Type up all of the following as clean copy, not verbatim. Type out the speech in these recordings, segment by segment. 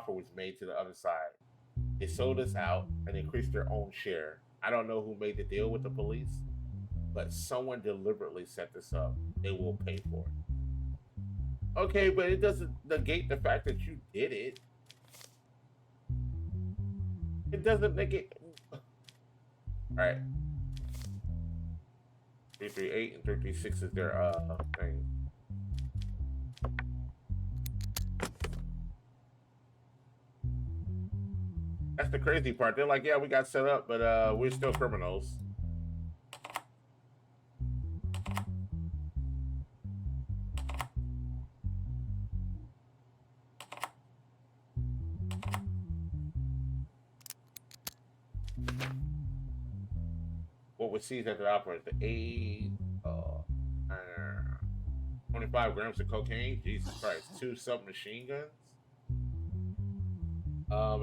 offer was made to the other side. They sold us out and increased their own share. I don't know who made the deal with the police, but someone deliberately set this up. They will pay for it. Okay, but it doesn't negate the fact that you did it. It doesn't negate. All right. 338 and 336 is their thing. That's the crazy part. They're like, yeah, we got set up, but we're still criminals. What was seized at the opera? The 25 grams of cocaine. Jesus Christ. 2 submachine guns.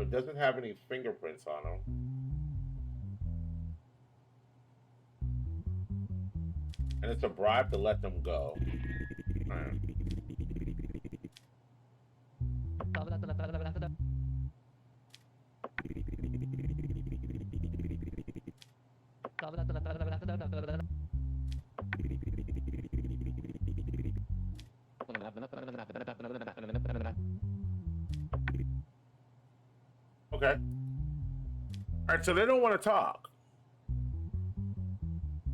It doesn't have any fingerprints on them. And it's a bribe to let them go. Right. Okay. All right, so they don't want to talk.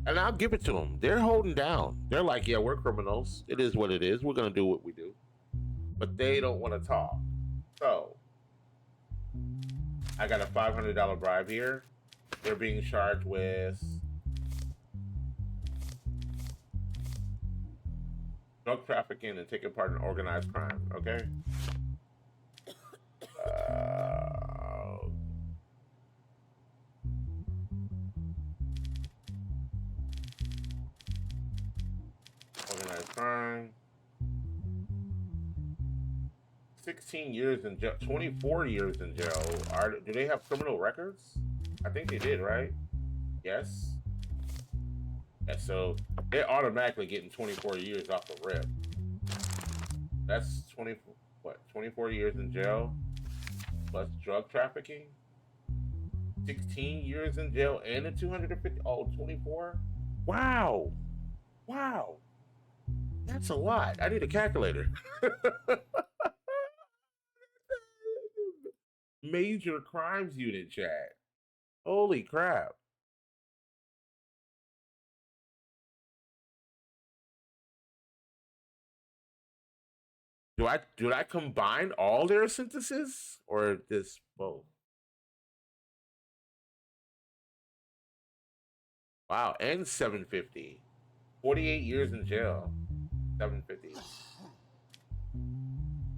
And I'll give it to them. They're holding down. They're like, yeah, we're criminals. It is what it is. We're going to do what we do. But they don't want to talk. So, I got a $500 bribe here. They're being charged with drug trafficking and taking part in organized crime. Okay? Organized crime. 16 years in jail. 24 years in jail. Do they have criminal records? I think they did, right? Yes. Yeah, so they're automatically getting 24 years off the rip. That's 24 years in jail plus drug trafficking. 16 years in jail and a 250. Oh, 24? Wow. Wow. That's a lot. I need a calculator. Major crimes unit, chat. Holy crap. Do I combine all their sentences or this both? Wow, and 750. 48 years in jail. 750.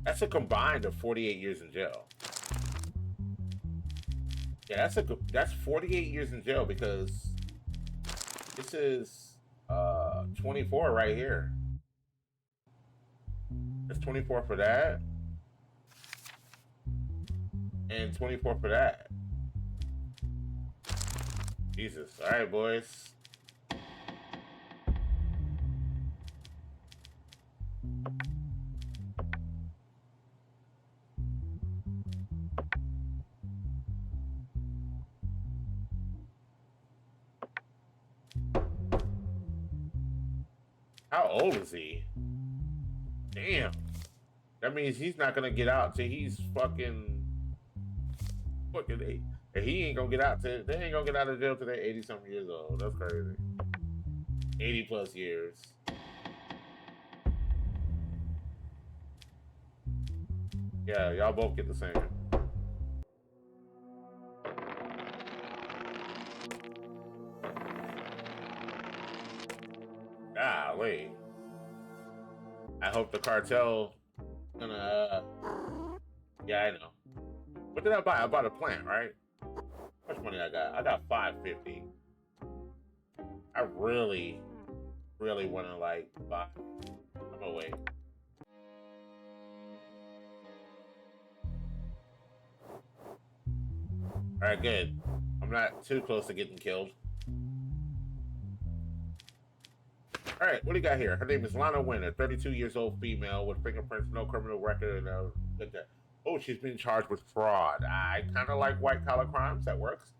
That's a combined of 48 years in jail. Yeah, that's 48 years in jail because this is 24 right here. That's 24 for that. And 24 for that. Jesus. All right, boys. How old is he? Damn. That means he's not gonna get out till he's fucking 8. And he ain't gonna get out till they ain't gonna get out of jail till they're 80 something years old. That's crazy. 80 plus years. Yeah, y'all both get the same. Golly. I hope the cartel gonna yeah, I know. What did I buy? I bought a plant, right? How much money I got? I got 550. I really wanna like buy. I'm gonna wait. Alright, good. I'm not too close to getting killed. All right, what do you got here? Her name is Lana Winner, 32 years old female with fingerprints, no criminal record, and Oh, she's been charged with fraud. I kind of like white collar crimes. That works.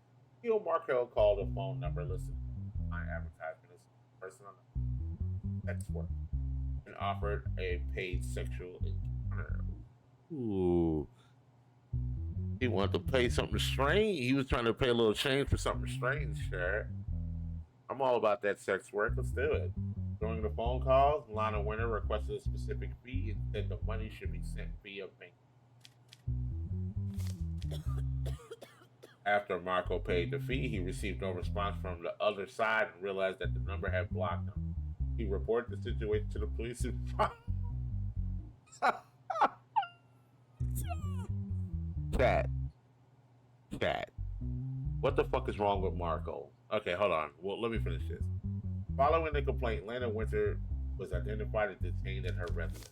Neil Markel called a phone number listed on advertisement as person on sex work and offered a paid sexual encounter. Ooh. He wanted to pay something strange. He was trying to pay a little change for something strange, sure. I'm all about that sex work. Let's do it. During the phone calls, Lana Winter requested a specific fee and said the money should be sent via bank. After Marco paid the fee, he received no response from the other side and realized that the number had blocked him. He reported the situation to the police and Chat. Chat. What the fuck is wrong with Marco? Okay, hold on. Well, let me finish this. Following the complaint, Lana Winter was identified and detained at her residence.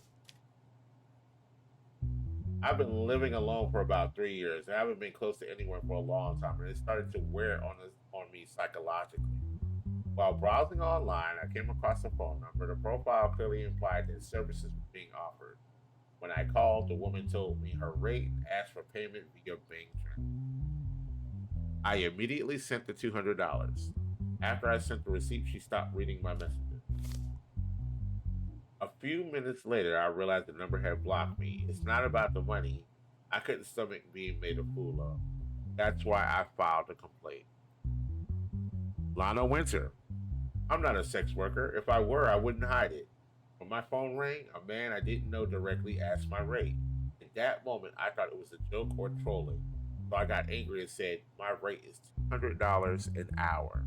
I've been living alone for about 3 years. I haven't been close to anyone for a long time, and it started to wear on me psychologically. While browsing online, I came across a phone number. The profile clearly implied that services were being offered. When I called, the woman told me her rate and asked for payment via bank transfer. I immediately sent the $200. After I sent the receipt, she stopped reading my messages. A few minutes later, I realized the number had blocked me. It's not about the money. I couldn't stomach being made a fool of. That's why I filed a complaint. Lana Winter. I'm not a sex worker. If I were, I wouldn't hide it. When my phone rang, a man I didn't know directly asked my rate. In that moment, I thought it was a joke or trolling. So I got angry and said, my rate is $200 an hour.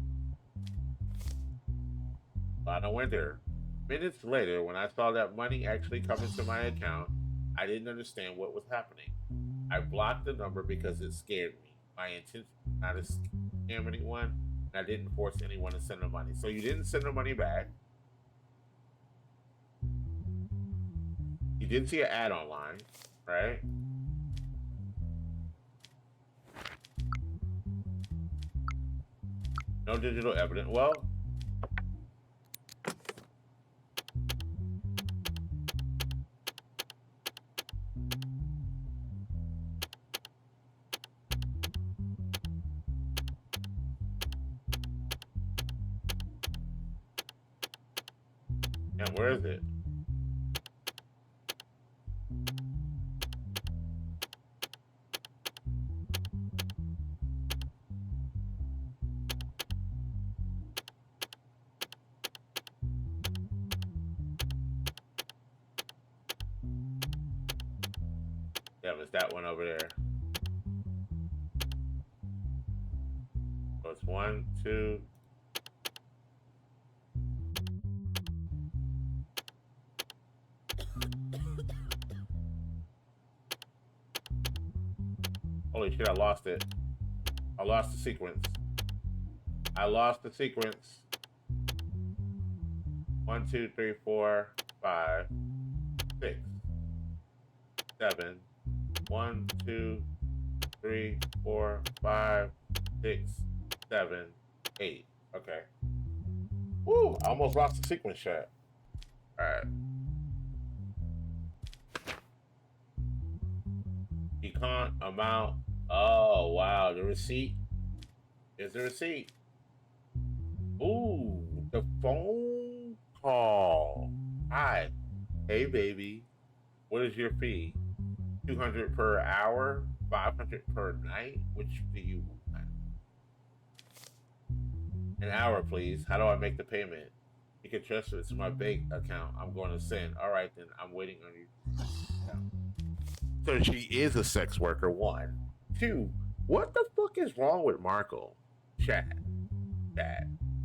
Lana Winter. Minutes later, when I saw that money actually come into my account, I didn't understand what was happening. I blocked the number because it scared me. My intention was not to scam anyone, and I didn't force anyone to send the money. So you didn't send the money back. You didn't see an ad online, right? No digital evidence. Well, and where is it? Yeah, it's that one over there. So it's 1, 2. Holy shit, I lost it. I lost the sequence. I lost the sequence. 1, 2, 3, 4, 5, 6, 7. 1, 2, 3, 4, 5, 6, 7, 8. Okay. Woo! I almost lost the sequence shot. Alright. Econ amount. Oh, wow. The receipt. Is the receipt. Ooh, the phone call. Hi. Hey, baby. What is your fee? 200 per hour? 500 per night? Which do you want? An hour, please. How do I make the payment? You can transfer it to my bank account. I'm going to send. All right, then. I'm waiting on you. So she is a sex worker, 1. 2, what the fuck is wrong with Marco? Chat.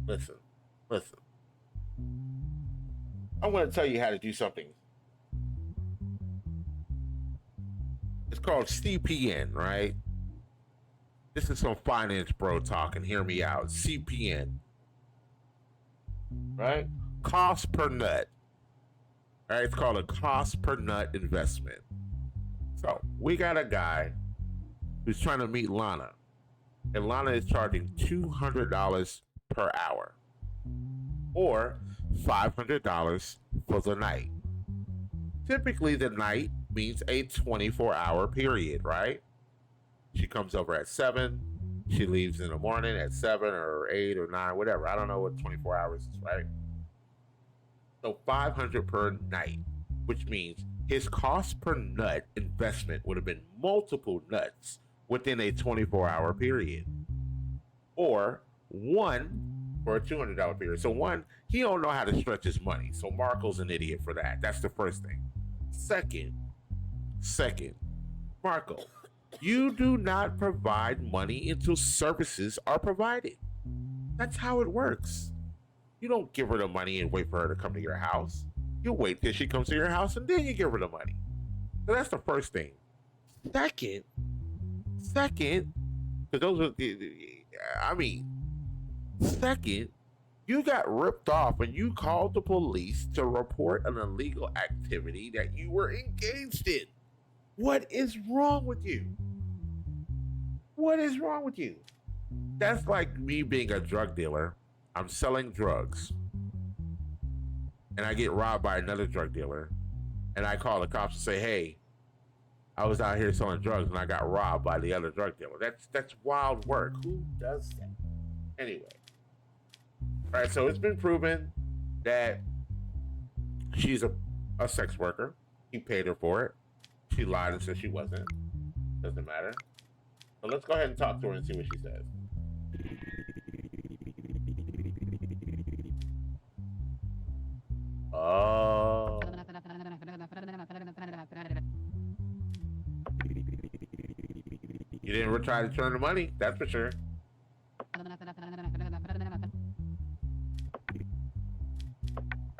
Listen. I'm going to tell you how to do something. It's called CPN, right? This is some finance bro talking. Hear me out. CPN. Right? Cost per nut. Right? It's called a cost per nut investment. So we got a guy who's trying to meet Lana. And Lana is charging $200 per hour. Or $500 for the night. Typically the night means a 24-hour period, right? She comes over at 7. She leaves in the morning at 7 or 8 or 9, whatever. I don't know what 24 hours is, right? So 500 per night, which means his cost per nut investment would have been multiple nuts within a 24-hour period. Or one for a $200 period. So one, he don't know how to stretch his money. So Marco's an idiot for that. That's the first thing. Second, Marco, you do not provide money until services are provided. That's how it works. You don't give her the money and wait for her to come to your house. You wait till she comes to your house and then you give her the money. So that's the first thing. Second, because those are I mean, second, you got ripped off and you called the police to report an illegal activity that you were engaged in. What is wrong with you? What is wrong with you? That's like me being a drug dealer. I'm selling drugs and I get robbed by another drug dealer and I call the cops and say, hey, I was out here selling drugs and I got robbed by the other drug dealer. That's wild work. Who does that? Anyway. All right, so it's been proven that she's a sex worker. He paid her for it. She lied and said she wasn't. Doesn't matter. So let's go ahead and talk to her and see what she says. Oh. You didn't try to return the money, that's for sure.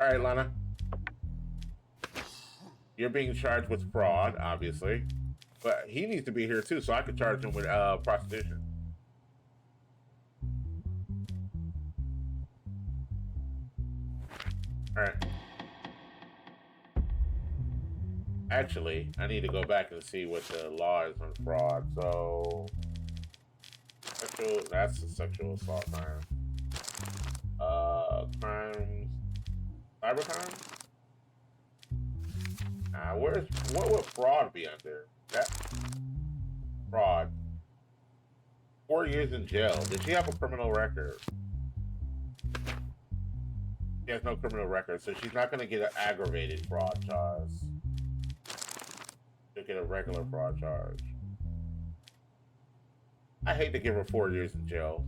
All right, Lana. You're being charged with fraud, obviously. But he needs to be here too, so I could charge him with prostitution. All right. Actually, I need to go back and see what the law is on fraud. So, that's a sexual assault crime. Crimes, cyber crimes. What would fraud be under? That fraud. 4 years in jail. Did she have a criminal record? She has no criminal record, so she's not going to get an aggravated fraud charge. She'll get a regular fraud charge. I hate to give her 4 years in jail.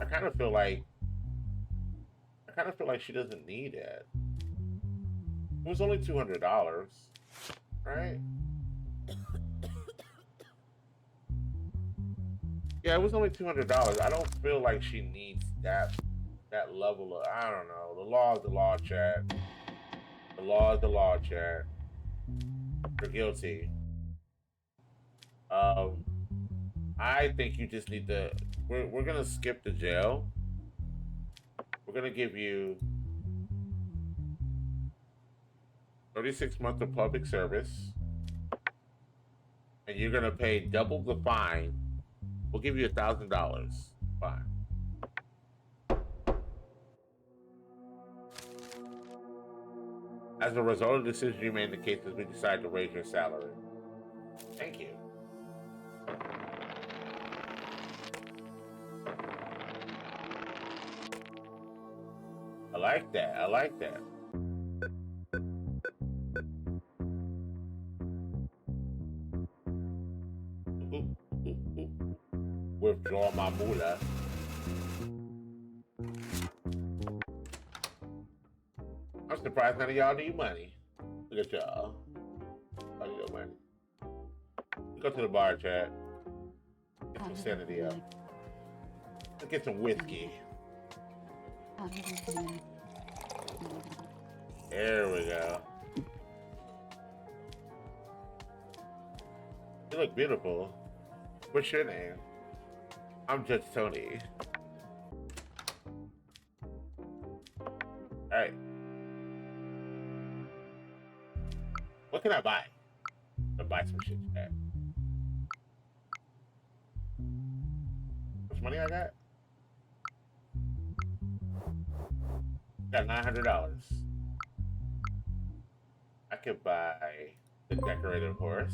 I kind of feel like she doesn't need it. It was only $200, right? Yeah, it was only $200. I don't feel like she needs that level of, I don't know. The law is the law, chat. The law is the law, chat. You're guilty. I think you just need to. We're gonna skip the jail. We're gonna give you 36 months of public service, and you're gonna pay double the fine. We'll give you $1,000 fine. As a result of the decision you made in the cases, we decided to raise your salary. Thank you. I like that. I like that. Withdraw my moolah. I'm surprised none of y'all need money. Look at y'all. I need no money. Go to the bar, chat. Get some sanity up. Let's get some whiskey. There we go. You look beautiful. What's your name? I'm Judge Tony. Alright. What can I buy? I'll buy some shit. Chat. How much money I got? Got $900. I could buy The decorated horse.